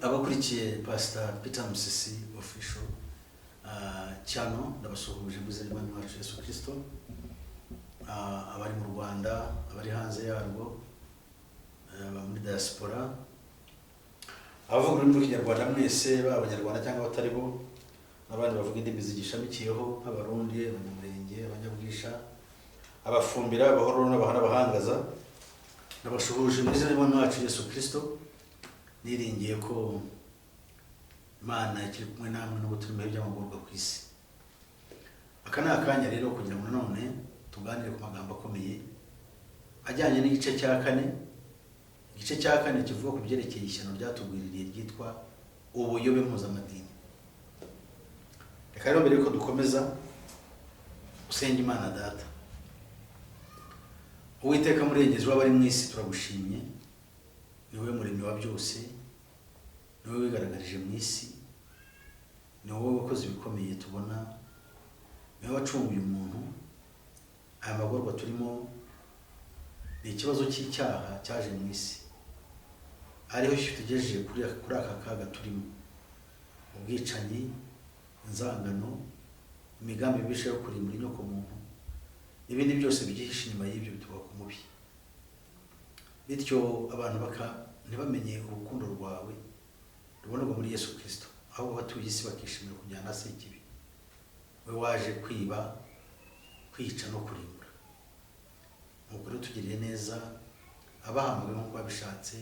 Abakurikiye Pastor Peter Musisi official channel ndabasuhuje mu izina ry'Umwami Yesu Kristo, abari mu Rwanda, abari hanze yarwo, muri diaspora, abavuga ururimi rw'Ikinyarwanda mwese, abanyarwanda cyangwa abatari bo, n'abandi bavuga indimi zigishamikiyeho nk'Abarundi, Abanyamurenge, Abanyabwisha, abafumbira, abahoro n'abahangaza, ndabasuhuje mu izina ry'Umwami Yesu Kristo. Niringiye ko Imana ikiri kumwe namwe no gutuma iby'amagorwa ku isi. Aka ni akanya rero kugira ngo none tuganire ku magambo akomeye ajyanye n'igice cya kane. Igice cya kane kivuga ku byerekeye ishyano ryatugwiririye ryitwa ubuyobe mpuzamadini. Reka rero mbere yuko dukomeza usenga Imana Data. Uwiteka murengezi w'abari mu isi turagushimye. Niwe muremyi wa byose, niwe wigaragarije mu isi, niwe wakoze ibikomeye tubona, niwe wacunguye umuntu. Aya magorwa turimo ni ikibazo cy'icyaha cyaje mu isi, ariho tugejeje kuri aka kaga turimo: ubwicanyi, inzangano, imigambi mibisha yo kurimbura inyoko muntu, ibindi byose byihishe inyuma y'ibyo bituba ku mubi. Bityo abantu ntibamenye urukundo rwawe rubonerwa muri Yesu Kristo, aho batuye isi bakishimira kujyana se ikibi. We waje kwiba, kwica no kurimbura. Mukuru tugiriye neza abahamagaye nk'uko babishatse,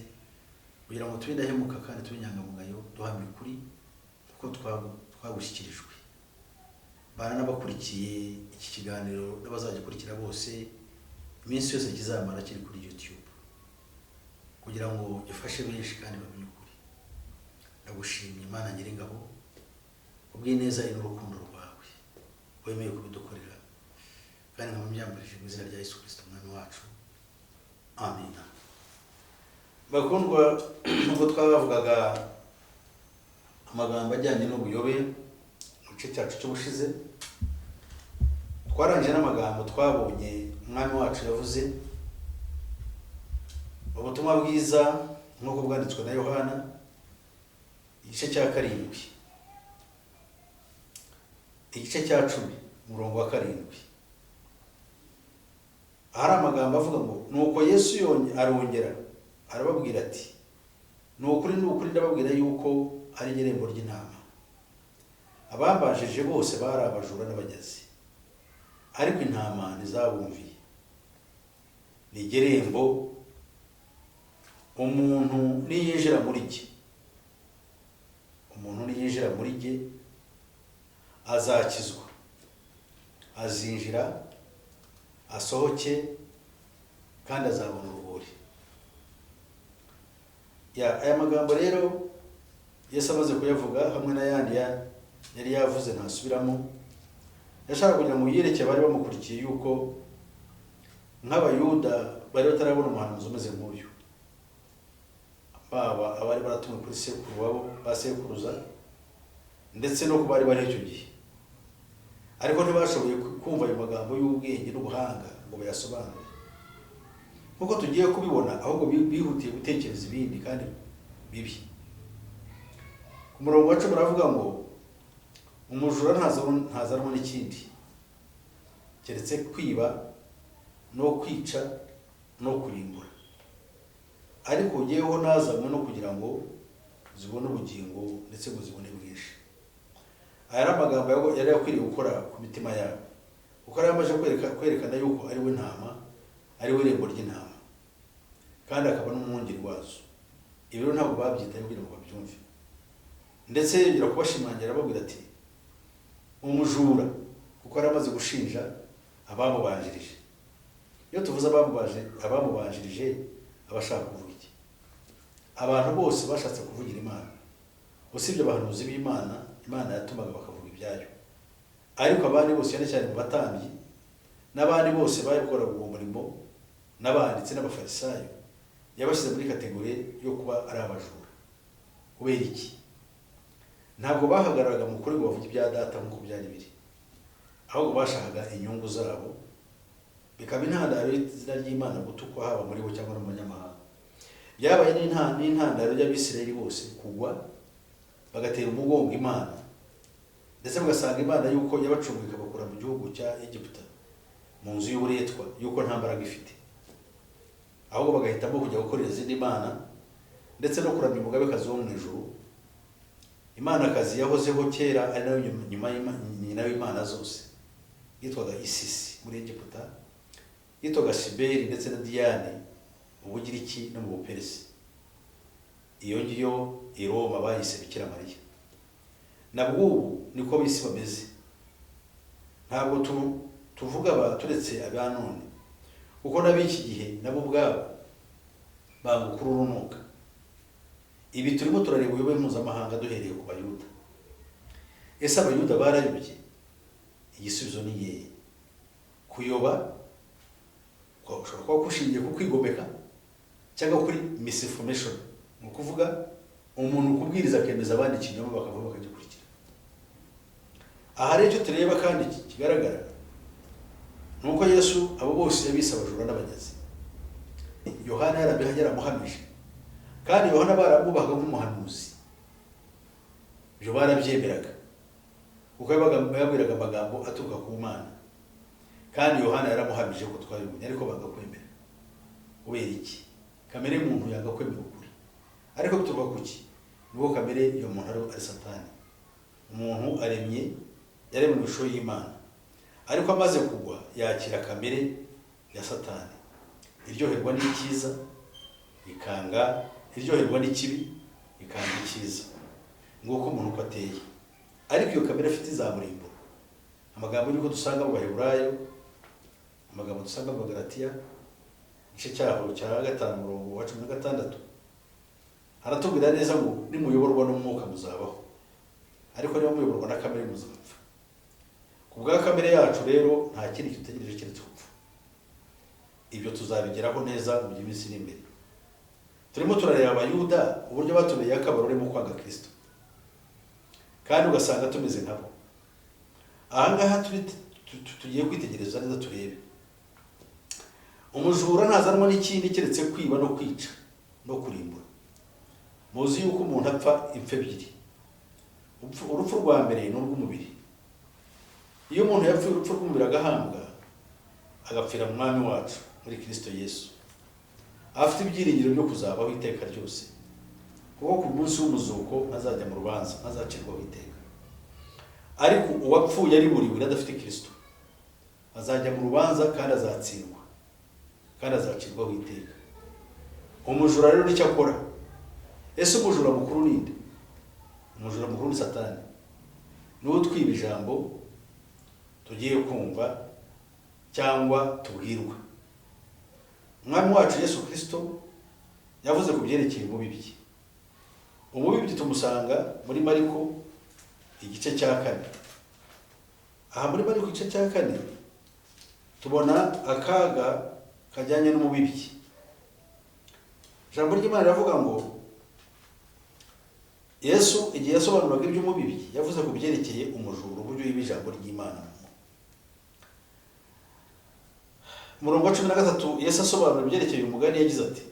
kugira ngo tube indahemuka kandi tube inyangamugayo, duhamye ukuri kuko twagushyikirijwe. Bana n'abakurikiye iki kiganiro n'abazagikurikira bose, iminsi yose kizamara kiri kuri YouTube, kugira ngo gifashe benshi kandi bamenye ukuri. Ndagushimye Imana Nyiringabo kubw'ineza n'urukundo rwawe wemeye kubidukorera, kandi nkamubyambarije mu izina rya Yesu Kristo Umwami wacu, amina. Bakundwa, nubwo twavugaga amagambo ajyanye n'ubuyobe mu gice cyacu cy'ubushize, twarangije n'amagambo twabonye Umwami wacu yavuze ubutumwa bwiza nk'uko bwanditswe na Yohana, igice cya 7, igice cya 10, umurongo wa 7. Ahari amagambo avuga ngo, nuko Yesu arongera arababwira ati, ni ukuri ndababwira yuko ari irembo ry'intama. Abambanjirije bose bari abajura n'abanyazi, ariko intama ntizabumviye. Ni irembo. Umuntu niyinjira muri jye, azakizwa, azinjira, asohoke, kandi azabona urwuri. Aya magambo rero Yesu amaze kuyavuga hamwe n'ayandi yari yavuze ntasubiramo, yashaka kugira ngo yireke bari bamukurikiye yuko nk'Abayuda bari batarabona umuhanuzi umeze nk'uyu, baba abari baratumwe kuri sekuru wabo basekuruza, ndetse no kubari bari icyo gihe, ariko ntibashoboye kumva ayo magambo y'ubwenge n'ubuhanga ngo bayasobanure kuko tugiye kubibona, ahubwo bihutiye gutekereza ibindi kandi bibi. Ku murongo wa 10 baravuga ngo, umujura ntazanwa n'ikindi keretse kwiba no kwica no kurimbura, ariko ugiyeho nazanywe no kugira ngo zibone ubugingo ndetse ngo zibone bwinshi. Aya ari amagambo yari akwiriye gukora ku mitima yabo, kuko yari amaze kwerekana yuko ari we ntama, ari we irembo ry'intama, kandi akaba n'umwungeri wazo. Ibi rero ntabwo babyitaye kugira ngo babyumve, ndetse yongera kubashimangira ababwira ati, umujura, kuko yari amaze gushinja abamubanjirije. Iyo tuvuze abamubanjirije, abashaka kuvuga iki? Abantu bose bashatse kuvugira Imana, usibye abahanuzi b'Imana Imana yatumaga bakavuga ibyayo, ariko abandi bose cyane cyane mu batambyi n'abandi bose bakoraga uwo murimo, n'abanditsi n'abafarisayo, yabashyize muri kategori yo kuba ari abajura. Kubera iki? Ntabwo bahagararaga mu kuri ngo bavuge ibya Data nk'uko byari biri, ahubwo bashakaga inyungu zabo, bikaba intandaro y'izina ry'Imana gutukwa haba muri bo cyangwa no mu banyamahanga. byabaye n'intandaro y'Abisirayeli bose kugwa bagatera umugongo Imana, ndetse bagasanga Imana yuko yabacunguye ikabakura mu gihugu cya Egiputa mu nzu y'uburetwa, yuko nta mbaraga ifite, ahubwo bagahitamo kujya gukorera izindi mana ndetse no kuramya umugabekazi wo mu ijuru, Imanakazi yahozeho kera ari nayo nyina w'imana zose, yitwaga Isisi muri Egiputa, yitwaga Siberi ndetse na Diyane mu Bugiriki no mu Buperesi. Iyo ngiyo i Roma bayise Bikira Mariya. Nabwo ubu niko bisi bameze. Ntabwo tuvuga turetse abanone, kuko n'ab'iki gihe nabo ubwabo bangukuru urunuka. Ibi turimo turareba ubuyobe mpuzamahanga duhereye ku Bayuda. Ese Abayuda barayobye? Igisubizo ni yeye. Kuyoba ushobora kuba kushingiye ku kwigomeka cyangwa kuri misinformation, ni ukuvuga umuntu kubwiriza akemeza abandi ikinyoma bakava bakagikurikira. Aha rero icyo tureba kandi kigaragara ni uko Yesu abo bose yabise abajura n'abanyazi. Yohana yaramuhamije, kandi Yohana baramubaga nk'umuhanuzi. Ibyo barabyemeraga kuko yabwiraga amagambo aturuka ku Mana, kandi Yohana yaramuhamije ko twabibonye, ariko banga kwemera. Ubera iki? Kamere muntu yanga kwemera ukuri, ariko bituruka kuki? Nuko kamere iyo muntu ari Satani. Umuntu aremye yaremwe mu ishusho y'Imana, ariko amaze kugwa yakira kamere ya Satani, iryoherwa n'icyiza ikanga, iryoherwa n'ikibi ikanga icyiza. Nguko umuntu uko ateye, ariko iyo kamere afite izamurimbura. Amagambo y'uko dusanga mu Baheburayo, amagambo dusanga mu Galatiya igice cyaho cya 5:16 haratubwira neza ngo nimuyoborwa n'umwuka muzabaho, ariko niba muyoborwa na kamere muzapfa. Ku bwa kamere yacu rero nta kindi kitutegereje keretse gupfa. Ibyo tuzabigeraho neza mu minsi iri imbere. Turimo turareba Abayuda uburyo batubeye akabarore mu kwanga Kristo, kandi ugasanga tumeze nkabo. Aha ngaha tugiye kwitegereza neza turebe. Umujura ntazanwa n'ikindi keretse kwiba no kwica no kurimbura. Muzi yuko umuntu apfa impfu ebyiri. Urupfu rwa mbere ni urw'umubiri. Iyo umuntu yapfuye urupfu rw'umubiri agahambwa, agapfira mu Mwami wacu muri Kristo Yesu, afite ibyiringiro byo kuzabaho iteka ryose, kuko ku munsi w'umuzuko azajya mu rubanza, azacirwaho iteka. Ariko uwapfuye ari buriwe adafite Kristo azajya mu rubanza kandi azatsindwa, kandi azacirwaho iteka. Umujura rero nicyo akora. Ese umujura mukuru ninde? Umujura mukuru ni Satani. Niwe twiba ijambo tugiye kumva cyangwa tubwirwa. Umwami wacu Yesu Kristo yavuze ku byerekeye umubibyi. Umubibyi tumusanga muri Mariko igice cya 4. Aha muri Mariko igice cya 4 tubona akaga kajyanye n'umubibyi. Ijambo ry'Imana riravuga ngo Yesu igihe yasobanuraga iby'umubibyi yavuze ku byerekeye umujura, uburyo yiba ijambo ry'Imana. Murongo 13 Yesu asobanura ibyerekeye umugani yagize ati: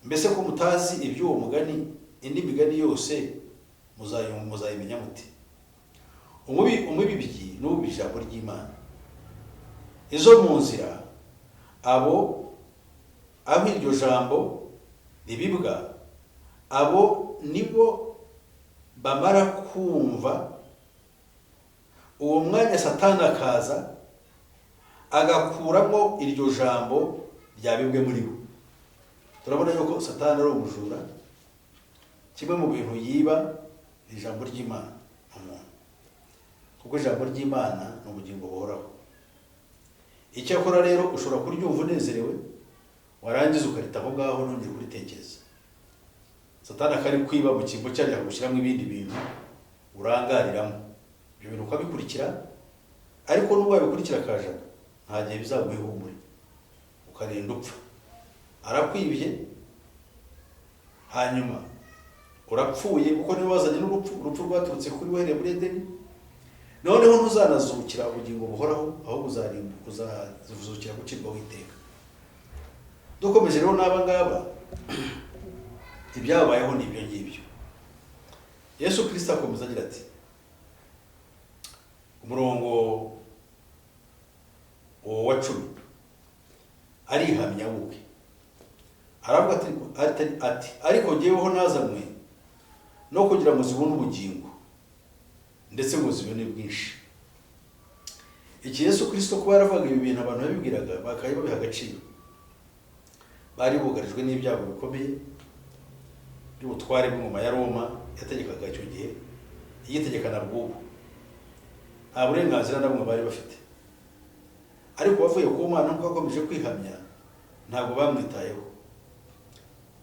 mbese ko mutazi iby'uwo mugani, indi migani yose muzayimenya muti? Umubibyi n'ubu ijambo ry'Imana. Izo mu nzira abo iryo jambo ribibwa, abo nibo bamara kumva, uwo mwanya Satani akaza agakuramo iryo jambo ryabibwe muri bo. Turabona yuko Satani ari umujura. Kimwe mu bintu yiba ijambo ry'Imana umuntu, kuko ijambo ry'Imana ni ubugingo buhoraho. Icyo akora rero ushobora kuryumva unezerewe, warangiza ukarita aho ngaho nongeye kuritekereza. Satani akari kwiba mu kimbo cyari gushyiramo ibindi bintu urangariramo. Ibyo bintu ukabikurikira, ariko n'ubwo wabikurikira akajana nta gihe bizaguha ihumure, ukarinda upfa. Arakwibye hanyuma urapfuye, kuko niwe wazanye n'urupfu rwaturutse kuri we muri Edeni. Noneho ntuzanazukira ubugingo buhoraho, ahubwo uzazukira gucirwaho iteka. Dukomeje rero n'aba ngaba ibyabayeho ni ibyo ngibyo. Yesu Kristo akomeza agira ati, umurongo wa 10, arihamya ubwe aravuga ati ariko jyeweho nazanywe no kugira ngo zibone ubugingo ndetse ngo zibone bwinshi. Iki Yesu Kristo kuba yaravugaga ibi bintu abantu babibwiraga bakayibabiha agaciro, bari bugarijwe n'ibyago bikomeye by'ubutware bw'ingoma ya Roma yategekaga icyo gihe, yitegekana bw'ubu. Nta burenganzira na bumwe bari bafite, ariko bavuye ku Mana nuko akomeje kwihamya, ntabwo bamwitayeho.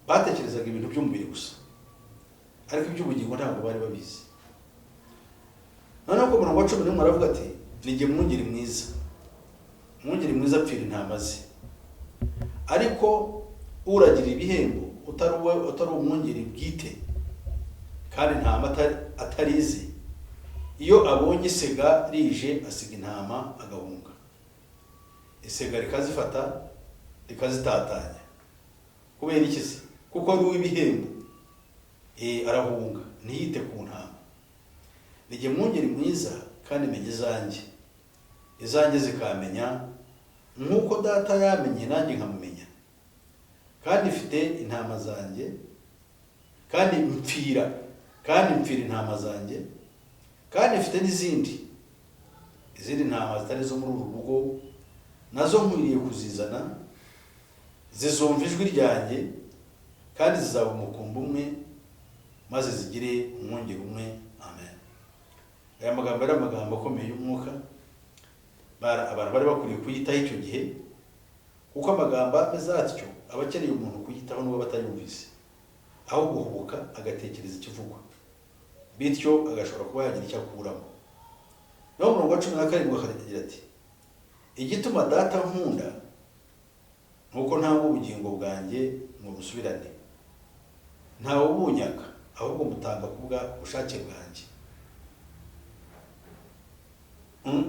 Batekerezaga ibintu by'umubiri gusa, ariko iby'ubugingo ntabwo bari babizi. Noneho ku murongo wa 11 aravuga ati, nijye mwungeri mwiza, mwungeri mwiza apfira intama ze. Ariko uragira ibihembo utari umwungeri bwite kandi intama atarizi, iyo abonye isega rije asiga intama agahunga, isega rikazifata rikazitatanya. Kubera iki se? Kuko ari uw'ibihembo, arahunga ntiyite ku ntama. Nijye mwungeri mwiza kandi menye izanjye zikamenya, nk'uko data yamenye nanjye nkamumenya, kandi mfite intama zanjye, kandi mpfira intama zanjye, kandi mfite n'izindi ntama zitari zo muri uru rugo, nazo nkwiriye kuzizana, zizumva ijwi ryanjye, kandi zizaba umukumbi umwe, maze zigire umwungeri umwe. Amen. Aya magambo ari amagambo akomeye y'umwuka, abantu bari bakwiriye kuyitaho icyo gihe, kuko amagambo ameze atyo aba akeneye umuntu kuyitaho n'uwo batayumvise, aho guhubuka agatekereza ikivugwa, bityo agashobora kuba yagira icyo akuramo. Naho umurongo wa 17 akagira ati, igituma data nkunda nuko ntanga ubugingo bwanjye ngo busubirane, ntawe ubunyaga, ahubwo mutanga kubwa ubushake bwanjye.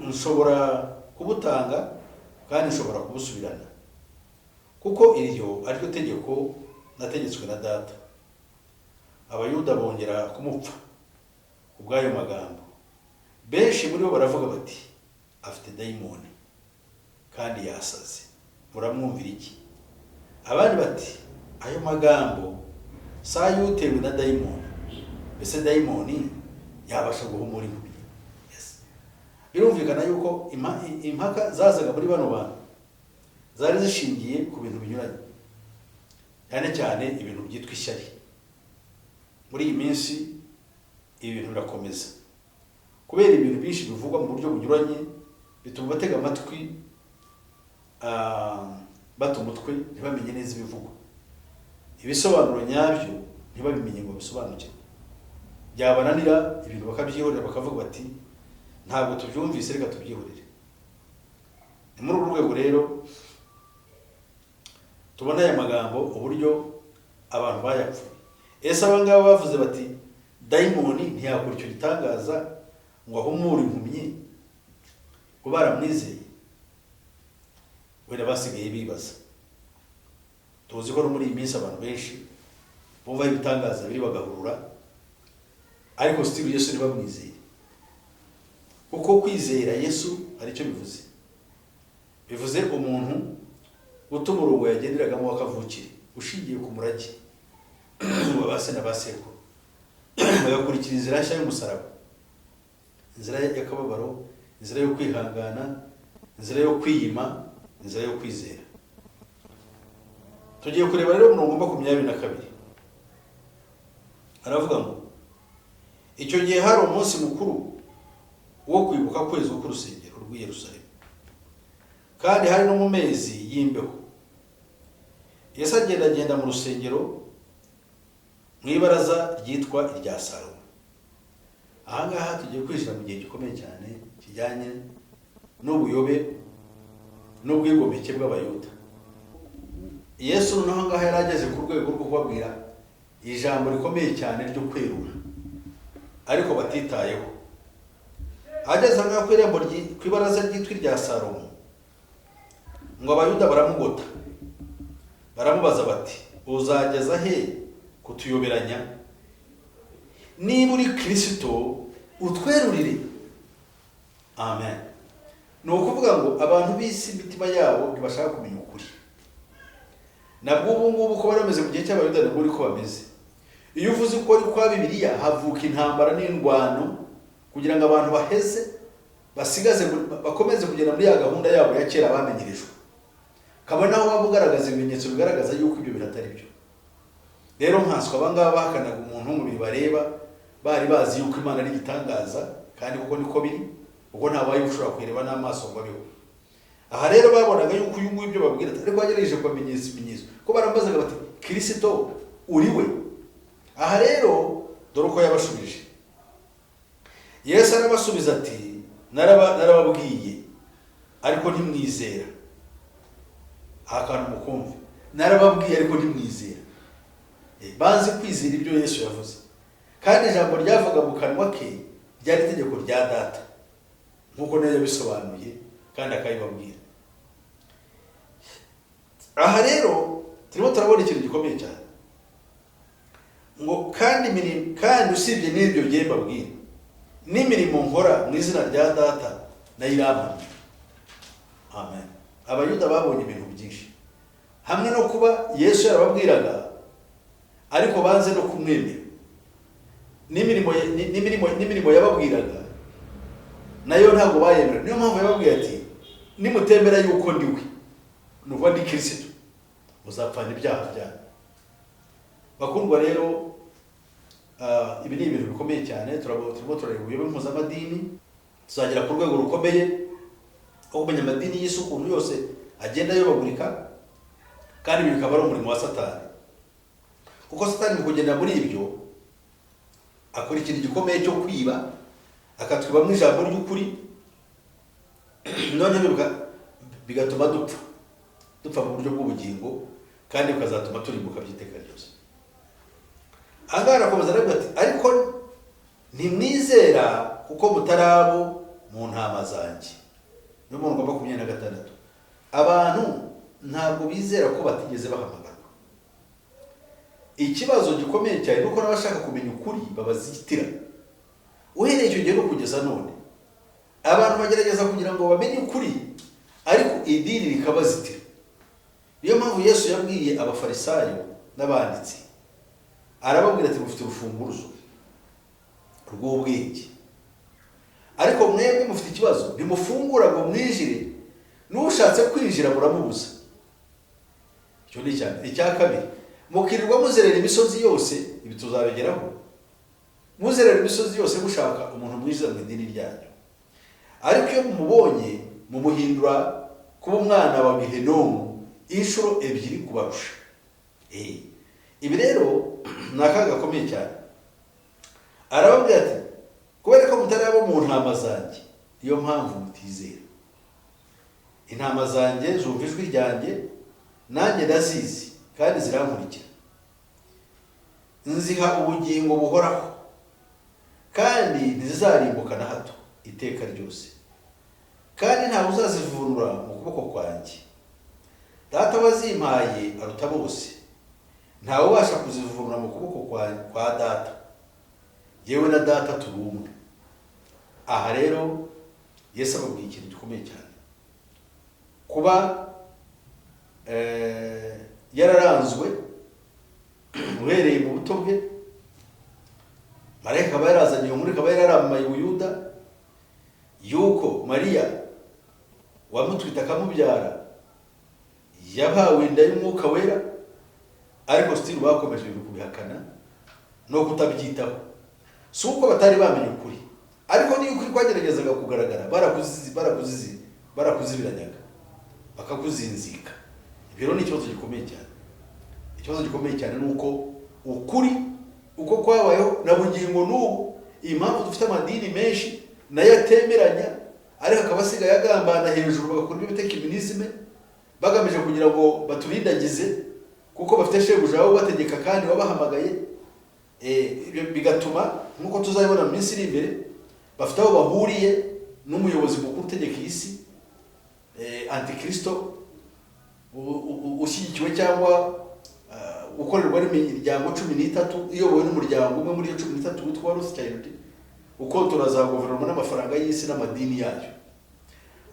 Nshobora kubutanga kandi nshobora kubusubirana, kuko iryo ariryo tegeko nategetswe na data. Abayuda bongera kumupfa kubw'ayo magambo. Benshi muri bo baravuga bati, afite dayimoni kandi yasaze, muramwumvira iki? Abandi bati, ayo magambo saa yutewe na dayimoni, mbese dayimoni yabasha guhumura impumyi? Birumvikana yuko impaka zazaga muri bano bantu zari zishingiye ku bintu binyuranye, cyane cyane ibintu byitwa ishyari. Muri iyi minsi ibintu birakomeza, kubera ibintu byinshi bivugwa mu buryo bunyuranye, bituma batega amatwi, bata umutwe, ntibamenye neza ibivugwa. Ibisobanuro nyabyo ntibabimenye ngo bisobanukirwe, byabananira ibintu bakabyihorera, bakavuga bati ntabwo tubyumvise, reka tubyihorere. Ni muri uru rwego rero tubona aya magambo uburyo abantu bayapfuye. Ese abangaba bavuze bati dayimoni ntiyakora icyo gitangaza ngo ahumure impumyi, ngo baramwizeye, wenda basigaye bibaza. Tuzi ko muri iyi minsi abantu benshi bumva ibitangaza biri bagahurura, ariko still Yesu ntibamwizeye. Kuko kwizera Yesu hari icyo bivuze. Bivuze umuntu utuma umurongo yagenderagamo wakavukire, ushingiye ku murage w'abase na basekuru, bagakurikira inzira nshya y'umusaraba, inzira y'akababaro, inzira yo kwihangana, inzira yo kwiyima, inzira yo kwizera. Tugiye kureba rero umurongo 22. Aravuga ngo, icyo gihe hari umunsi mukuru wo kwibuka kwezi k'urusengero rw'i Yerusalemu, kandi hari no mu mezi y'imbeho. Yesu agenda mu rusengero mu ibaraza ryitwa irya Salomo. Aha ngaha tugiye kwinjira mu gihe gikomeye cyane kijyanye n'ubuyobe n'ubwigomeke bw'Abayuda. Yesu noneho ngaha yari ageze ku rwego rwo kubabwira ijambo rikomeye cyane ryo kwerura, ariko batitayeho. Ageze ngaha ku irembo ku ibaraza ryitwa irya Salomo, ngo Abayuda baramugota, baramubaza bati, uzageza he kutuyoberanya? Niba uri Kristo utwerurire. Amen. Ni ukuvuga ngo abantu b'isi imitima yabo ntibashaka kumenya ukuri. Nabwo ubu ngubu ko barameze mu gihe cy'abayuda nabwo uri ko bameze. Iyo uvuze ko ari kwa Bibiliya havuka intambara n'indwano kugira ngo abantu baheze basigaze bakomeze kugenda muri ya gahunda yabo ya kera bamenyereje. Kabona aho babugaragaza ibimenyetso bigaragaza yuko ibyo biratari byo. Rero nkanswe abangaba bahakanaga umuntu mu bareba bari bazi yuko Imana ari igitangaza kandi kuko niko biri ubwo ntabaye ushobora kwireba n'amaso ngo abeho. Aha rero babonaga yuko uyu nguyu ibyo babwira ariko bagerageje kwamenyesha ibimenyetso ko barambazaga bati Kristo uri we. Aha rero dore uko yabashubije. Yesu arabasubiza ati narababwiye ariko ntimwizera. Akantu mukumve, narababwiye ariko ntimwizera. Banze kwizera ibyo Yesu yavuze, kandi ijambo ryavuga mu kanwa ke ryari itegeko rya Data nkuko nayo yabisobanuye kandi akayibabwira. Aha rero turimo turabona ikintu gikomeye cyane ngo kandi usibye n'ibyo gihe mbabwira n'imirimo nkora mu izina rya Data nayo irampamya. Amen. Abayuda babonye ibintu byinshi hamwe no kuba Yesu yarababwiraga ariko banze no kumwemera. N'imirimo yababwiraga nayo ntabwo bayemera. Niyo mpamvu yababwiye ati nimutemera yuko ndiwe nuva ndi Kristo muzapfana ibyaha byanyu. Bakundwa rero ibi ni ibintu bikomeye cyane. Turimo turareba ubuyobe mpuzamadini tuzagera ku rwego rukomeye aho abanyamadini y'isi ukuntu yose agenda yobagurika kandi bikaba ari umurimo wa Satani, kuko Satani mu kugenda muri ibyo akora ikintu gikomeye cyo kwiba akatwibamo ijambo ry'ukuri none bigatuma dupfa mu buryo bw'ubugingo kandi bikazatuma turimbuka by'iteka ryose. Aha arakomeza aravuga ati ariko ntimwizera kuko mutarabo mu ntama zanjye. Ni mu ngoma 26. Abantu ntabwo bizera ko batigeze bahamagarwa. Ikibazo gikomeye cyane nuko n'abashaka kumenya ukuri babazitira. Uhereye icyo gihe no kugeza none abantu bagerageza kugira ngo bamenye ukuri ariko idini rikabazitira. Niyo mpamvu Yesu yabwiye abafarisayo n'abanditsi arababwira ati mufite urufunguzo rw'ubwenge ariko mwebwe mufite ikibazo ntimufungura ngo mwijire, n'ushatse kwinjira muramubuza. Icyo ni cyane. Icya kabiri, mukirirwa muzerera imisozi yose, ibi tuzabigeraho, muzerera imisozi yose mushaka umuntu mwiza mu idini ryanyu, ariko iyo mumubonye mumuhindura kuba umwana wa Gehinomu inshuro ebyiri kubarusha. Ibi rero ni akaga gakomeye cyane. Arababwira ati kubera ko mutari abo mu ntama zanjye niyo mpamvu mutizera. Intama zanjye zumva ijwi ryanjye nanjye ndazizi kandi zirankurikira. Nziha ubugingo buhoraho kandi ntizizarimbuka na hato iteka ryose, kandi ntawe uzazivunura mu kuboko kwanjye. Data wazimpaye aruta bose, ntawe ubasha kuzivunura mu kuboko kwa Data. Yewe na Data turi umwe. Aha rero Yesu ababwiye ikintu gikomeye cyane, kuba yararanzwe uhereye mu buto bwe. Marayika aba yarazanye iyo nkuru, ikaba yararamaye Ubuyuda yuko Mariya wamutwita akamubyara yabawe inda y'Umwuka Wera, ariko still bakomeje kubihakana no kutabyitaho. Si uko batari bamenye ukuri, ariko niyo ukuri kwageragezaga kugaragara barakuzibiranyaga bakakuzinzika. Ibyo ni ikibazo gikomeye cyane. Ikibazo gikomeye cyane nuko ukuri uko kwabayeho na bugingo n'ubu impamvu dufite amadini menshi nayo atemeranya, ariko akabasiga yagambana hejuru bagakora ibitekeminizme bagamije kugira ngo baturindagize kuko bafite shebuja wabo bategeka kandi babahamagaye. Bigatuma nkuko tuzabibona mu minsi iri imbere bafite aho bahuriye n'umuyobozi mukuru utegeka isi, Antikristo ushyigikiwe cyangwa ukorerwa n'imiryango 13 iyobowe n'umuryango umwe muri 13 witwa Ruth Child, ukontora za guverinoma n'amafaranga y'isi n'amadini yayo.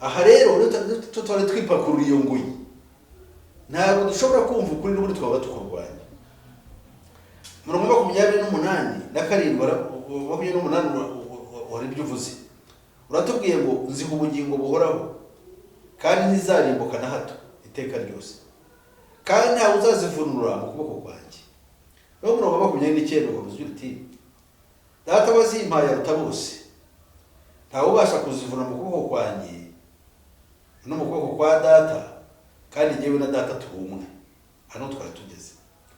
Aha rero tutwari twipakurura iyo nguyi, ntabwo dushobora kumva ukuri n'ubundi twaba tukurwanya. 28 na 7 wari ibyo uvuze, uratubwiye ngo nziha ubugingo buhoraho kandi ntizarimbuka na hato iteka ryose, kandi ntawe uzazivunura mu kuboko kwanjye. Rero 29 ukavuze uti data wazimpaye aruta bose, ntawe ubasha kuzivuna mu kuboko kwanjye no mu kuboko kwa data, kandi njyewe na data turi umwe. Hano twari tugeze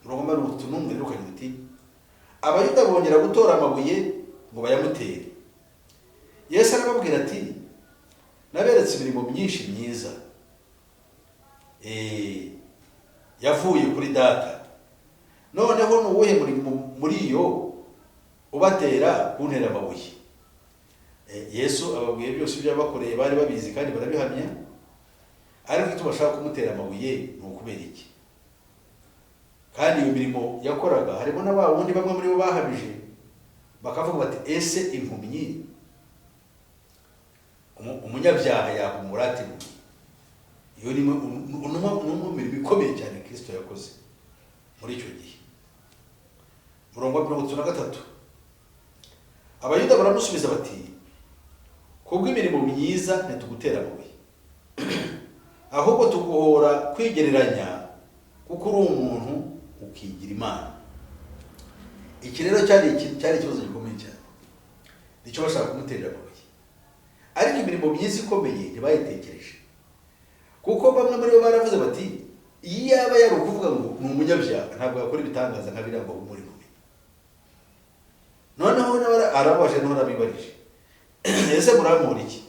31 rero ukagira uti Abayuda bongera gutora amabuye ngo bayamutere. Yesu arababwira ati naberetse imirimo myinshi myiza yavuye kuri data, noneho nuwuhe muri iyo ubatera kuntera amabuye? Yesu ababwiye byose ibyo yabakoreye bari babizi kandi barabihamya, ariko icyo bashaka kumutera amabuye ni ukubera iki? Kandi iyo mirimo yakoraga harimo n'abawundi bamwe muri bo bahamije bakavuga bati ese impumyi umunyabyaha yahumura ati? Iyo ni umurimo ikomeye cyane Kristo yakoze muri icyo gihe. 33 Abayuda baramusubiza bati kubwo imirimo myiza ntitugutera amabuye, ahubwo tuguhora kwigereranya kuko uri umuntu ukigira Imana. Iki rero cyari ikibazo gikomeye cyane, nicyo bashaka kumuterera amabuye. Ariko imirimo myiza ikomeye ntibayitekereje, kuko bamwe muri bo baravuze bati iyo yaba yari ukuvuga ngo ni umunyabyaha ntabwo yakora ibitangaza nka biriya ngo muri kumwe. Noneho arabaje n'arabibarije ese muramura iki?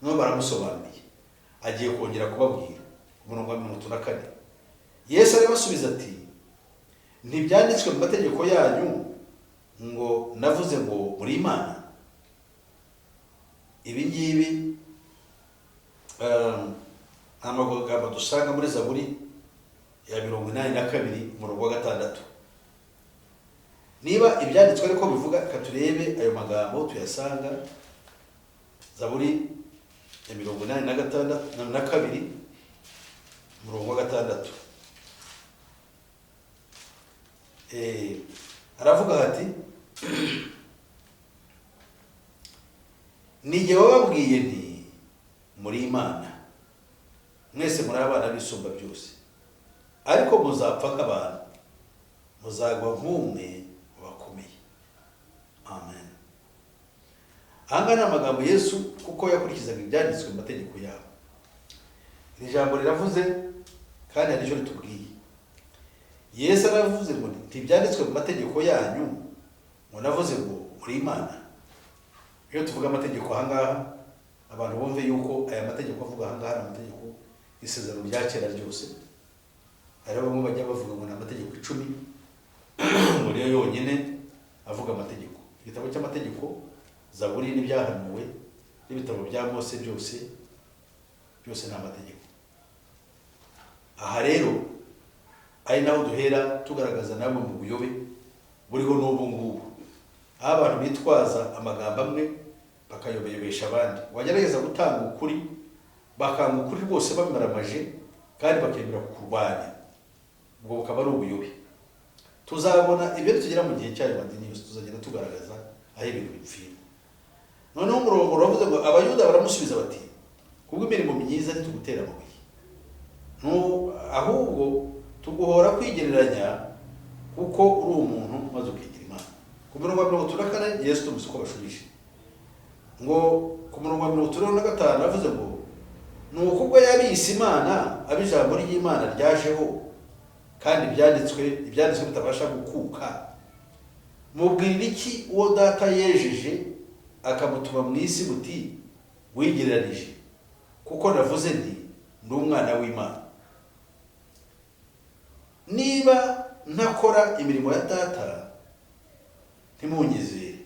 No baramusobanuriye, agiye kongera kubabwira. 34 Yesu arabasubiza ati ntibyanditswe mu mategeko yanyu ngo navuze ngo muri Imana? Ibi ngibi amagambo dusanga muri Zaburi ya 82:6. Niba ibyanditswe ariko bivuga, katurebe ayo magambo tuyasanga Zaburi ya 82:6. Aravuga ati nijye wababwiye nti muri Imana mwese muri abana b'isumba byose, ariko muzapfa nk'abantu, muzagwa nk'umwe bakomeye. Amen. Angana amagambo Yesu kuko yakurikizaga ibyanditswe mu mategeko yabo. Iri jambo riravuze kandi hari icyo ritubwiye. Yesu aravuze ngo ntibyanditswe mu mategeko yanyu ngo navuze ngo muri Imana. Iyo tuvuga amategeko ahangaha abantu bumve yuko aya mategeko avuga ahangaha ari amategeko y'isezerano rya kera ryose. Hari bamwe bajya bavuga ngo ni amategeko 10 muri yo yonyine avuga amategeko. Igitabo cy'amategeko, Zaburi n'ibyahanuwe n'ibitabo bya Mose byose ni amategeko. Aha rero ari naho duhera tugaragaza namwe mu buyobe buriho n'ubu ngubu, aho abantu bitwaza amagambo amwe bakayobeyobesha abandi. Wagerageza gutanga ukuri bakanga ukuri rwose bamaramaje kandi bakemera kukurwanya, ubwo bukaba ari ubuyobe. Tuzabona ibyo tugera mu gihe cyayo madini yose, tuzagenda tugaragaza aho ibintu bipfira. Noneho umurongo uravuze ngo Abayuda baramusubiza bati kubwo imirimo myiza ntitugutera amabuye, ahubwo tuguhora kwigereranya kuko uri umuntu maze ukigira Imana. Ku murongo wa 34 Yesu tumusuko bashubije ngo ku murongo wa 35 avuze ngo nuko ubwo yabise Imana abijambo ry'Imana ryajeho kandi ibyanditswe bitabasha gukuka, mubwirira iki uwo data yejeje akamutuma mu isi muti wigereranije? Kuko navuze nti ndi umwana w'Imana. Niba ntakora imirimo ya data ntimunyizere,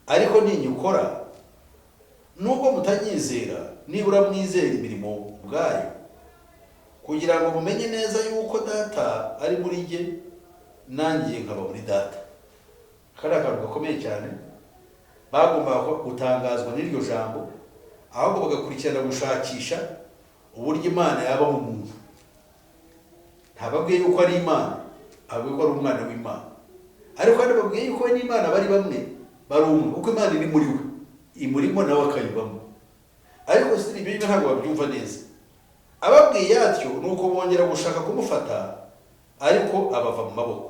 ariko ninyukora nubwo mutanyizera nibura mwizere imirimo ubwayo, kugira ngo mumenye neza yuko data ari muri jye nanjye nkaba muri data. Kari akantu gakomeye cyane, bagombaga gutangazwa n'iryo jambo, ahubwo bagakurikirana gushakisha uburyo Imana yaba mu muntu. Ntababwiye yuko ari Imana, ahubwo ko ari umwana w'Imana. Ariko kandi babwiye yuko n'Imana bari bamwe, bari umwe, kuko Imana iri muri we, imurimo nawe akayibamo. Ariko si ibyo ntabwo babyumva neza. Ababwiye atyo nuko bongera gushaka kumufata, ariko abava mu maboko.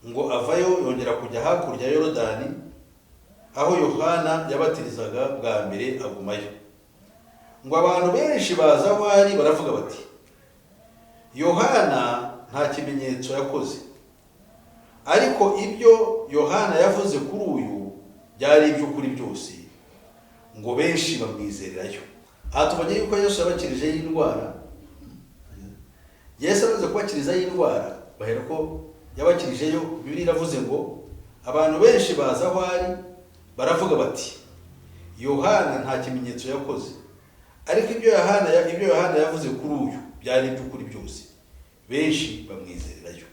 Ngo avayo yongera kujya hakurya ya Yorodani, aho Yohana yabatirizaga bwa mbere, agumayo. Ngo abantu benshi baza aho ari baravuga bati, Yohana nta kimenyetso yakoze, ariko ibyo Yohana yavuze kuri uyu byari iby'ukuri byose. Ngo benshi bamwizererayo. Aha tubonye yuko Yesu yabakirijeho indwara. Yesu amaze kubakirizaho indwara, bahera ko yabakirijeyo. Bibiliya iravuze ngo abantu benshi baza aho ari baravuga bati, Yohana nta kimenyetso yakoze, ariko ibyo Yohana yavuze kuri uyu byari iby'ukuri byose. Benshi bamwizererayo.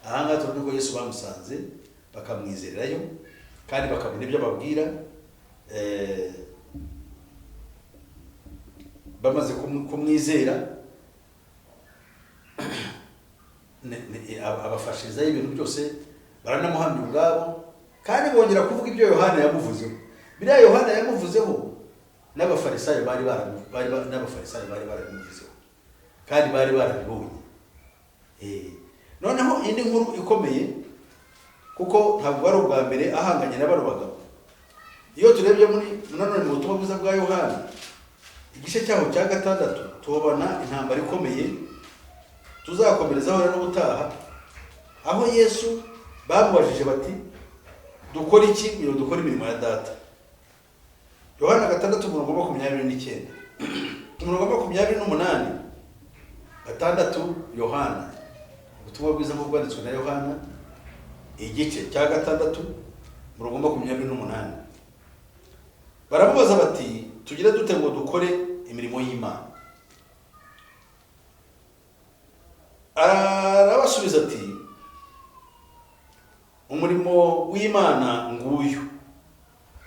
Aha ngaha tubona ko Yesu bamusanze bakamwizererayo, kandi bakabona ibyo ababwira. Bamaze kumwizera, abafashirizayo ibintu byose, baranamuhamya ubwabo, kandi bongera kuvuga ibyo Yohana yamuvuzeho. Biriya Yohana yamuvuzeho n'abafarisayo bari barabimuvuzeho, kandi bari barabibonye. Noneho indi nkuru ikomeye, kuko ntabwo ari ubwa mbere ahanganye n'abaro bagabo. Iyo turebye nanone mu butumwa bwiza bwa Yohana, igice cyaho cya 6, tubona intambara ikomeye tuzakomerezaho rero n'ubutaha, aho Yesu bamubajije bati, dukora iki kugira ngo dukore imirimo ya data? Yohana 6:29, 28, 6 Yohana, ubutumwa bwiza nk'uko bwanditswe na Yohana, igice cya 6:28. Baramubaza bati, tugire dute ngo dukore imirimo y'Imana? Arabasubiza ati, umurimo w'Imana nguyu,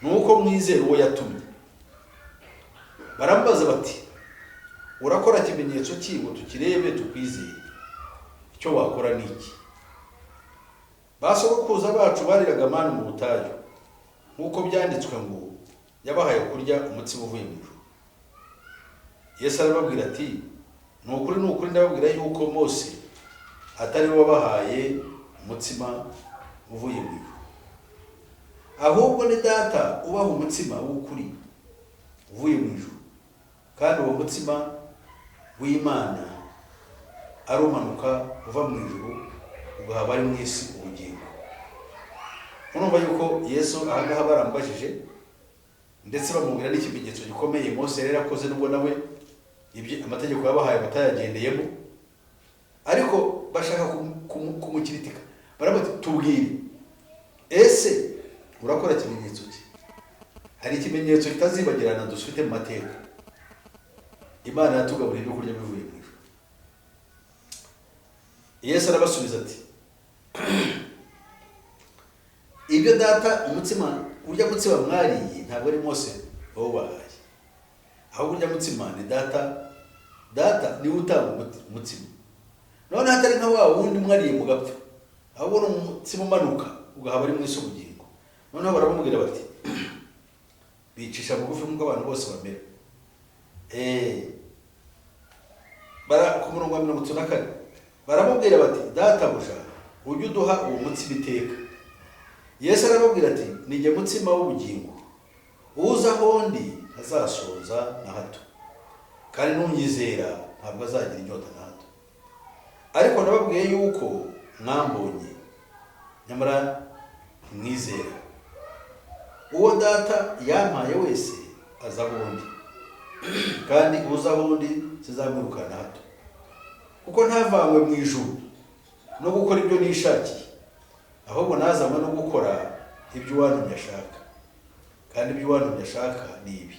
nuko mwizera uwo yatumye. Baramubaza bati, urakora ikimenyetso ki ngo tukirebe tukwizeye? Icyo wakora ni iki? Basogokuruza bacu bariraga manu mu butayu, nk'uko byanditswe ngo yabahaye kurya umutsima uvuye mu ijuru. Yesu arababwira ati, ni ukuri ndababwira yuko Mose atari we wabahaye umutsima uvuye mu ijuru, ahubwo ni data ubaha umutsima w'ukuri uvuye mu ijuru. Kandi uwo mutsima w'Imana arumanuka uva mu ijuru, ugaha abari mu isi ubugingo. Urumva yuko Yesu ahangaha barambajije, ndetse bamubwira n'ikimenyetso gikomeye Mose rero akoze, nubwo nawe ibyo amategeko yabahaye batayagendeyemo, ariko bashaka kumukiritika. Barabati, tubwire, ese urakora ikimenyetso ki? Hari ikimenyetso kitazibagirana dufite mu mateka. Imana yatugaburiye ibyo kurya bivuye mu ijuru. Yesu arabasubiza ati, ibyo data umutsima urya mutsima mwariye ntabwo ari Mose wawubahaye, ahubwo urya mutsima ni data. Data niwe utanga umutsima. None hatari nka wa wundi mwariye mugapfa, ahubwo ni umutsima umanuka ugaha abari mu isi ubugingo. Noneho baramubwira bati, bicisha bugufi nk'uko abantu bose bamera. Ku murongo wa 34 baramubwira bati, databuja ujye uduha uwo mutsima iteka. Yesu arababwira ati, nijye mutsima w'ubugingo, uza aho ndi ntazasonza na hato, kandi n'unyizera ntabwo azagira inyota na hato. Ariko nababwiye yuko mwambonye, nyamara ntimwizera. Uwo data yampaye wese aza aho ndi, kandi uza aho ndi sizamwirukana hato. Kuko ntavanywe mu ijuru no gukora ibyo nishakiye, ahubwo nazanywe no gukora ibyo uwantumye ashaka. Kandi ibyo uwantumye ashaka ni ibi,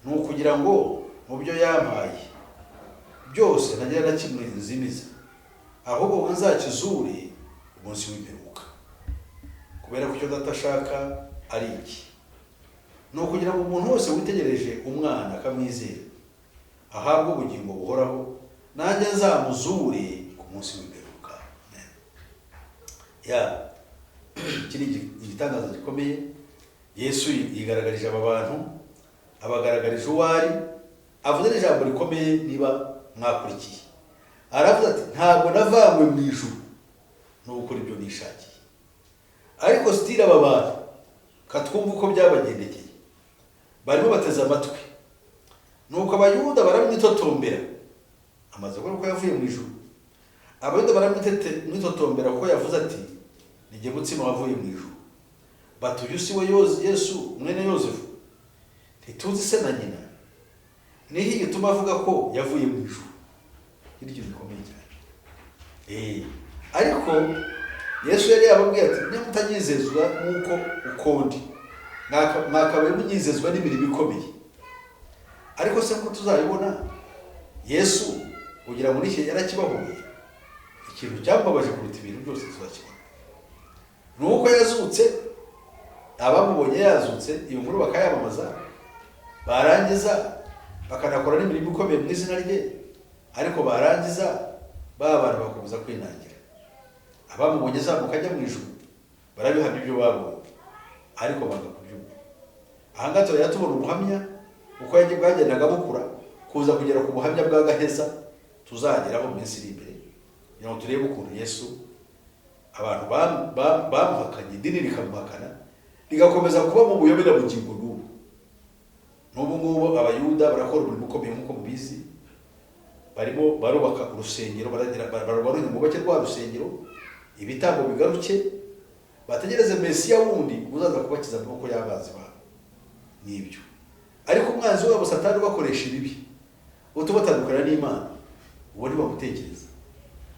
ni ukugira ngo mu byo yampaye byose ntagira na kimwe nzimiza, ahubwo ngo nzakizure umunsi w'imperuka. Kubera ko icyo Data ashaka ari iki? Ni ukugira ngo umuntu wese witegereje umwana akamwizera ahabwe ubugingo buhoraho, nanjye nzamuzure ku munsi w'imperuka. Iki ni igitangaza gikomeye. Yesu yigaragarije aba bantu, abagaragarije uwo ari, avuze n'ijambo rikomeye niba mwakurikiye. Aravuze ati ntabwo navanywe mu ijuru no gukora ibyo nishakiye. Ariko sitira aba bantu katwumva uko byabagendekeye, barimo bateze amatwi. Nuko abayuda baramwitotombera, amaze kuvuga ko yavuye mu ijuru. Abayuda baramwitotombera ko yavuze ati nijye mutsima wavuye mu ijuru. Bati uyu si we Yesu mwene Yosefu? Ntituzi se na nyina? Niho gituma avuga ko yavuye mu ijuru. Iryo bikomeye cyane. Ariko Yesu yari yababwiye ati nimutanyizezwa nk'uko ukundi, mwakabaye munyizezwa n'imirimo ikomeye. Ariko se ko tuzabibona Yesu kugira ngo n'iki yarakibahuye. Ikintu cyambabaje kuruta ibintu byose tuzakibona nuko yazutse, abamubonye yazutse iyo nkuru bakayamamaza, barangiza bakanakora n'imirimo ikomeye mu izina rye. Ariko barangiza abantu bakomeza kwinangira. Abamubonye zamuka ajya mu ijuru barabihamya ibyo babonye, ariko banga kubyumva. Aha ngaha turajya tubona ubuhamya uko bwagendaga bukura kuza kugera ku buhamya bwa gaheza tuzageraho mu minsi iri imbere, kugira ngo turebe ukuntu Yesu abantu bamuhakanye, idini rikamuhakana, rigakomeza kuba mu buyobe na bugingo n'ubu. N'ubu ngubu abayuda barakora umurimo ukomeye nk'uko mubizi. Barimo barubaka urusengero, barubaka umubake rwa rusengero, ibitambo bigaruke, bategereze Mesiya wundi uzaza kubakiza amaboko y'abanzi babo. Nibyo. Ariko umwanzi wabo Satani bakoresha ibibi, utubatandukana n'Imana, uwo ntibamutekereza,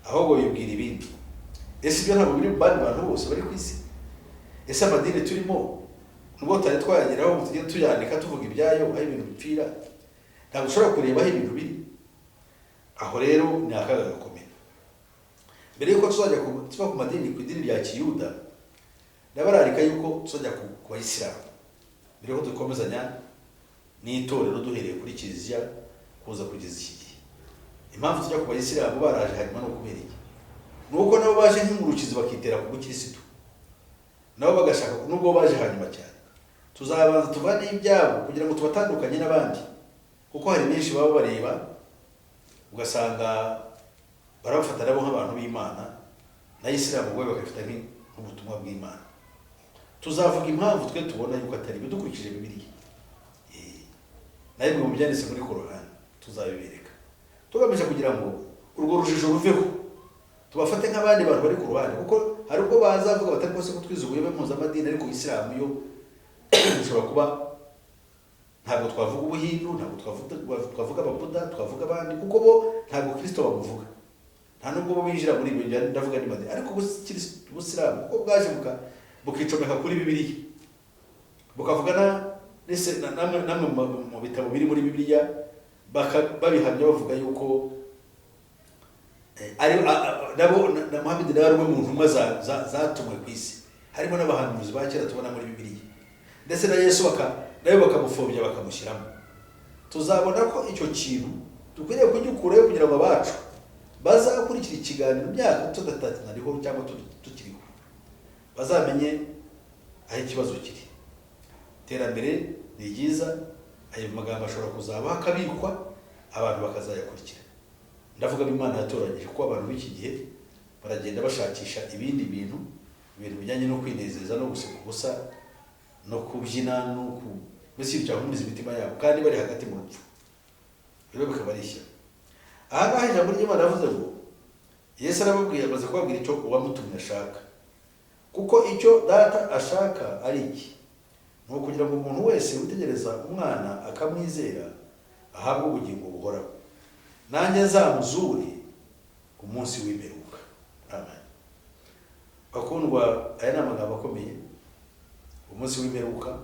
ahubwo yibwira ibindi. Ese ibyo ntabwo biri mu bandi bantu bose bari ku isi? Ese amadini turimo nubwo tutari twayageraho ngo tujye tuyandika tuvuga ibyayo aho ibintu bipfira, ntabwo ushobora kureba aho ibintu biri. Aho rero ni akaga gakomeye. Mbere yuko tuzajya tuva ku madini, ku idini rya Kiyuda, ndabararika yuko tuzajya ku Bayisilamu. Mbere yuko dukomezanya n'itorero duhereye kuri Kiliziya kuza kugeza iki gihe. Impamvu tujya ku Bayisilamu baraje hanyuma no kubera iki? Nuko nabo baje nk'ingurukizi bakitera ku Bukirisitu, nabo bagashaka nubwo baje hanyuma cyane. Tuzabanza tuvane ibyabo kugira ngo tubatandukanye n'abandi, kuko hari benshi baba bareba ugasanga barabafata nabo nk'abantu b'Imana, na Isilamu bwo bakafita nk'ubutumwa bw'Imana. Tuzavuga impamvu twe tubona yuko atari bidukurikije Bibiliya. Naye mu byanditse muri Korani tuzabibereka, tugamije kugira ngo urwo rujijo ruveho, tubafate nk'abandi bantu bari ku ruhande. Kuko hari ubwo bazavuga batari kose ko twize ubuyobe mpuzamadini, ariko Isilamu yo ishobora kuba ntabwo twavuga Ubuhindu, ntabwo twavuga Ababuda, twavuga abandi, kuko bo ntabwo Kristo bamuvuga, nta nubwo bo binjira muri ibyo ndavuga n'Imana. Ariko Ubusilamu kuko bwaje bukicomeka kuri Bibiliya, bukavuga namwe mu bitabo biri muri Bibiliya, babihamya bavuga yuko nabo na Muhammad nawe ari umwe mu ntumwa zatumwe ku isi. Harimo n'abahanuzi ba kera tubona muri Bibiliya, ndetse na Yesu nawe bakamufobya bakamushyiramo. Tuzabona ko icyo kintu dukwiriye kugikurayo kugira ngo abacu bazakurikira ikiganiro myaka tudatataniho cyangwa tukiriho, bazamenye aho ikibazo kiri. Iterambere ni ryiza, ayo magambo ashobora kuzaba akabikwa, abantu bakazayakurikira. Ndavuga Imana yatoranyije ko abantu b'iki gihe baragenda bashakisha ibindi bintu bijyanye no kwinezeza no guseka ubusa no kubyina no mbese byahumuriza imitima yabo, kandi bari hagati mu rupfu. Rero bikabarishya. Aha ngaha ijambo ry'Imana yavuze ngo Yesu arababwiye, amaze kubabwira icyo uwamutumye ashaka. Kuko icyo Data ashaka ari iki? Ni ukugira ngo umuntu wese witegereza umwana akamwizera ahabwe ubugingo buhoraho, nanjye nzamuzure ku munsi w'imperuka. Amen. Bakundwa, aya ni amagambo akomeye. Umunsi w'imperuka,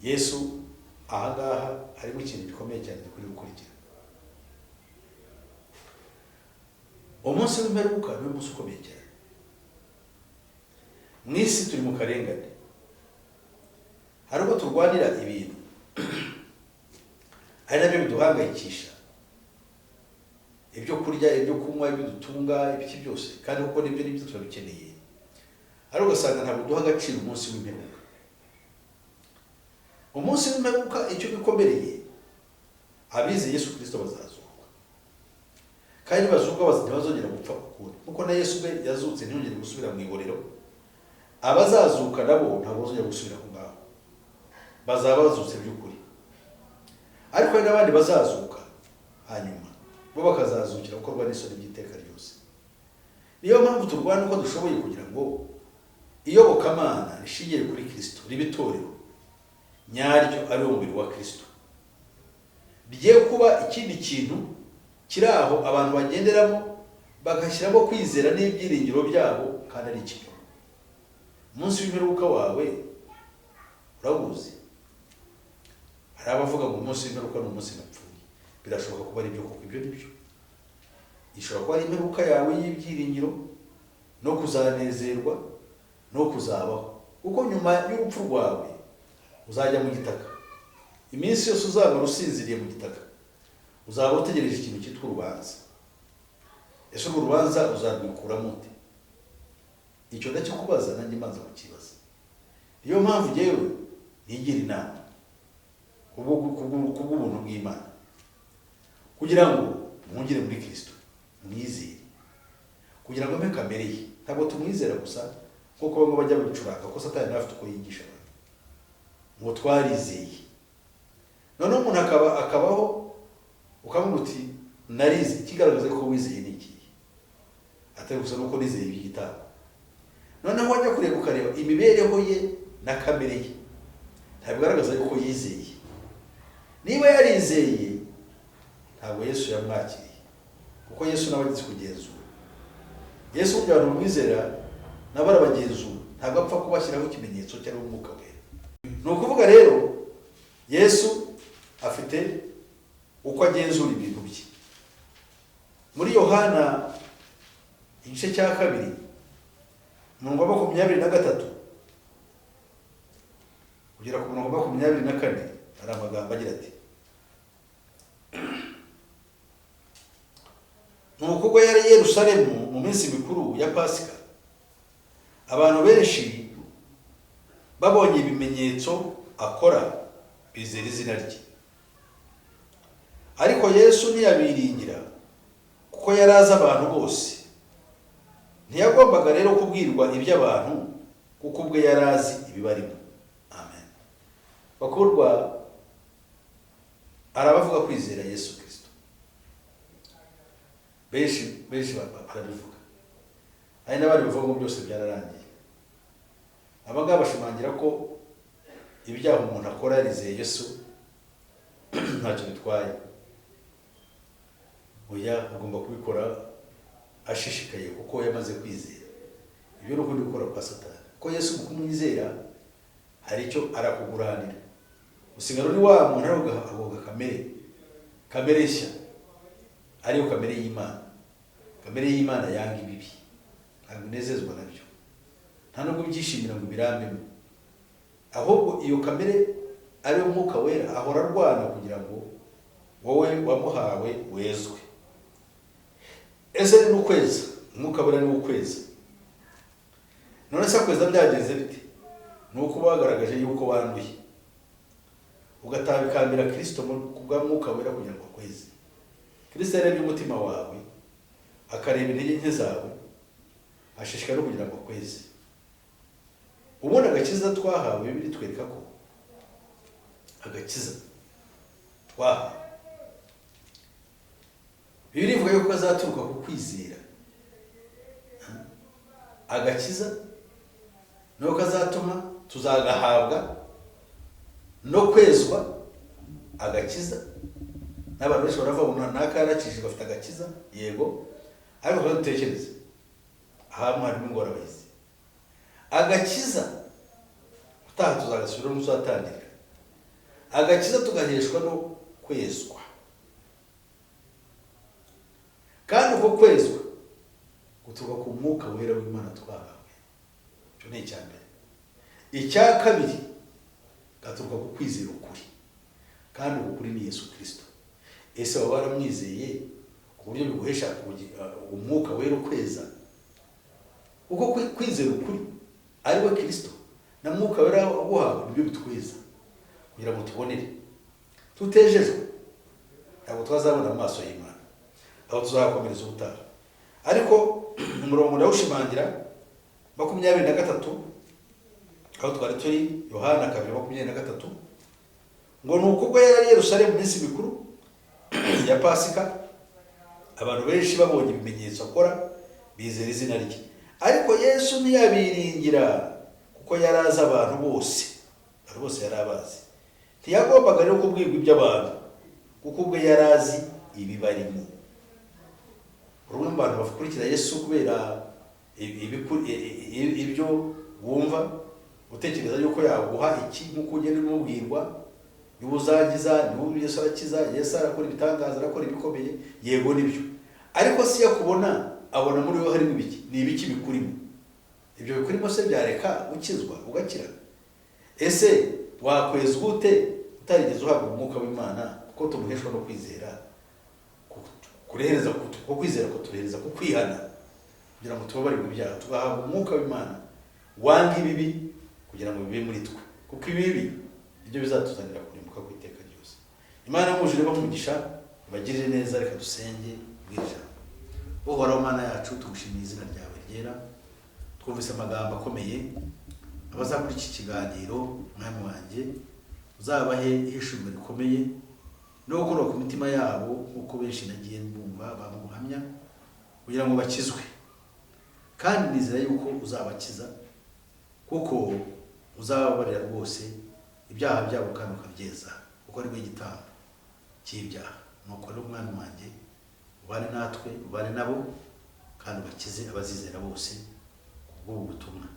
Yesu aha ngaha harimo ikintu gikomeye cyane dukwiye gukurikira. umunsi w'imperuka ni umunsi ukomeye cyane. Mu isi turi mu karengane, hari ubwo turwanira ibintu ari nabyo biduhangayikisha, ibyo kurya, ibyo kunywa, ibyo dutunga, ibiki byose, kandi kuko nibyo turabikeneye, ariko ugasanga ntabwo duha agaciro umunsi w'imperuka. Umunsi w'imperuka icyo bikomereye, abize Yesu Kristo bazazuka, kandi bazuka ntibazongera gupfa ukundi, kuko na Yesu we yazutse ntiyongere gusubira mu igorero. Abazazuka nabo ntabwo bazongera gusubira aho ngaho, bazaba bazutse by'ukuri. Ariko hari n'abandi bazazuka hanyuma bo bakazazukira gukorwa n'isoni by'iteka ryose. Niyo mpamvu turwana uko dushoboye kugira ngo iyobokamana rishingiye kuri Kristo ribe itorero nyaryo, ari umubiri wa Kristo, bigiye kuba ikindi kintu kiri aho abantu bagenderamo bagashyiramo kwizera n'ibyiringiro byabo, kandi ari ikinyoma. Umunsi w'imperuka wawe urawuzi? Hari abavuga ngo umunsi w'imperuka ni umunsi napfuye. Birashoboka kuba ari byo koko, ibyo nibyo. Ishobora kuba ari imperuka yawe y'ibyiringiro no kuzanezerwa no kuzabaho, kuko nyuma y'urupfu rwawe uzajya mu gitaka. Iminsi yose uzaba usinziriye mu gitaka, uzaba utegereje ikintu cyitwa urubanza. Ese urwo rubanza uzarwikuramo ute? Icyo ndacyo kubaza, nanjye mbanza kukibaza. Niyo mpamvu njyewe nigira inama kubw'ubuntu bw'Imana, kugira ngo mwungire muri Kristo, mwizere, kugira ngo mbe kamere ye. Ntabwo tumwizera gusa kuko bamwe bajya bicuranga ko Satani nawe afite uko yigisha abantu, ngo twarizeye. Noneho umuntu akabaho ukavuga uti narize, ikigaragaza ko wizeye ni iki? Atari gusa nuko nizeye igitabo. Noneho wajya kureba ukareba imibereho ye na kamere ye, ntabwo bigaragaza yuko yizeye. Niba yarizeye, ntabwo Yesu yamwakiriye, kuko Yesu nawe agize kugenzura. Yesu burya abantu bamwizera nabo arabagenzura, ntabwo apfa kubashyiraho ikimenyetso cyangwa umwuka wera. Ni ukuvuga rero Yesu afite uko agenzura ibintu bye. Muri Yohana igice cya 2 umurongo wa 23 kugera ku murongo wa 24 hari amagambo agira ati: nuko ubwo yari Yerusalemu mu minsi mikuru ya Pasika, abantu benshi babonye ibimenyetso akora bizera izina rye. Ariko Yesu ntiyabiringira, kuko yari azi abantu bose. Ntiyagombaga rero kubwirwa iby'abantu, kuko ubwe yari azi ibibarimo. Amen. Bakurwa, arabavuga kwizera Yesu Kristo. Benshi barabivuga. Hari n'abandi bavuga ngo byose byararangiye. Abangaba bashimangira ko ibyaha umuntu akora yarizeye Yesu ntacyo bitwaye. Oya, agomba kubikora ashishikaye kuko yamaze kwizera. Ibyo nuko gukora kwa Satani. Ko Yesu kumwizera hari icyo arakuguranira. Usigara uri wa muntu aroga kamere nshya, ariyo kamere y'Imana. Kamere y'Imana yanga ibibi, ntabwo inezezwa nabyo, nta nubwo byishimira ngo birambemo. Ahubwo iyo kamere ariyo Mwuka Wera ahora arwana kugira ngo wowe wamuhawe wezwe. Ese ni ukweza, Mwuka Wera ni ukweza. None se kweza byagenze bite? Ni uko bagaragaje yuko wanduye, ugatabikambira Kristo kubwa Mwuka Wera kugira ngo akweze. Kristo yarebye umutima wawe, akareba intege nke zawe, ashishikara no kugira ngo akweze. Ubona agakiza twahawe, Bibiliya itwereka ko agakiza twahawe, Bibiliya ivuga yuko azaturuka ku kwizera. Agakiza nuko azatuma tuzagahabwa no kwezwa. Agakiza n'abantu benshi baravuga n'akarakije bafite agakiza, yego, ariko kandi dutekereze aha mwarimu ngo arabizi. Agakiza utaha tuzagasubira n'uzatandika. Agakiza tugaheshwa no kwezwa, kandi uko kwezwa uturuka ku mwuka wera w'Imana twahawe. Cyo ni icya mbere. Icya kabiri gaturuka ku kwizera ukuri, kandi ukuri ni Yesu Kristo. Ese waba waramwizeye ku buryo biguhesha umwuka wera ukweza? Uko kwizera ukuri ari we Kristo na mwuka wera uguhawe nibyo bitweza kugira ngo tubonere tutejejwe, ntabwo twazabona amaso y'Imana, aho tuzakomereza ubutaha. Ariko umurongo ndawushimangira 23 aho twari turi, Yohana 2:23, ngo nuko ubwo yari Yerusalemu mu minsi mikuru ya Pasika, abantu benshi babonye ibimenyetso akora bizera izina rye. Ariko Yesu ntiyabiringira kuko yari azi abantu bose yari abazi. Ntiyagombaga rero kubwirwa iby'abantu kuko ubwo yari azi ibibarimo. Urumwe mu bantu bakurikira Yesu kubera ibyo wumva utekereza yuko yaguha iki nk'uko ugenda umubwirwa, niba uzagiza, niba Yesu arakiza, Yesu arakora ibitangaza, arakora ibikomeye, yego nibyo. Ariko si yakubona abona muri we harimo ibiki, ni ibiki bikurimo. Ibyo bikurimo se byareka ukizwa ugakira? Ese wakwezwa ute utarigeze uhabwa umwuka w'Imana? Kuko tumuheshwa no kwizera, kurehereza ko kwizera ko turehereza ku kwihana kugira ngo tubabarirwe ibyaha, tugahabwa umwuka w'Imana wanga ibibi kugira ngo bibe muri twe, kuko ibibi ibyo bizatuzanira kurimbuka ku iteka ryose. Imana y'umujuru bamugisha, bagirire neza. Reka dusenge bwije. Uhoraho Mana yacu, tugushimiye izina ryawe ryera, twumvise amagambo akomeye. Abazakora iki kiganiro, mwami wanjye, uzabahe ihishurwa rikomeye no gukora ku mitima yabo nk'uko benshi nagiye mbumva bamuhamya, kugira ngo bakizwe. Kandi nizera yuko uzabakiza, kuko uzababarira rwose ibyaha byabo kandi ukabyeza, kuko ari we gitambo cy'ibyaha. Nuko rero umwana wanjye, ubane natwe, ubane nabo, kandi ubakize abazizera bose kubw'ubu butumwa.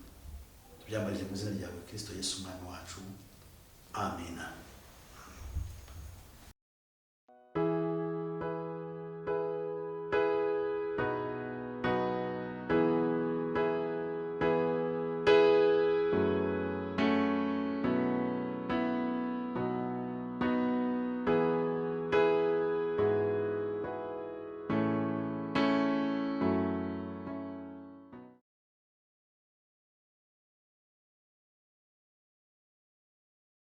Tubyambarije mu izina ryawe Kristo Yesu umwami wacu. Amina.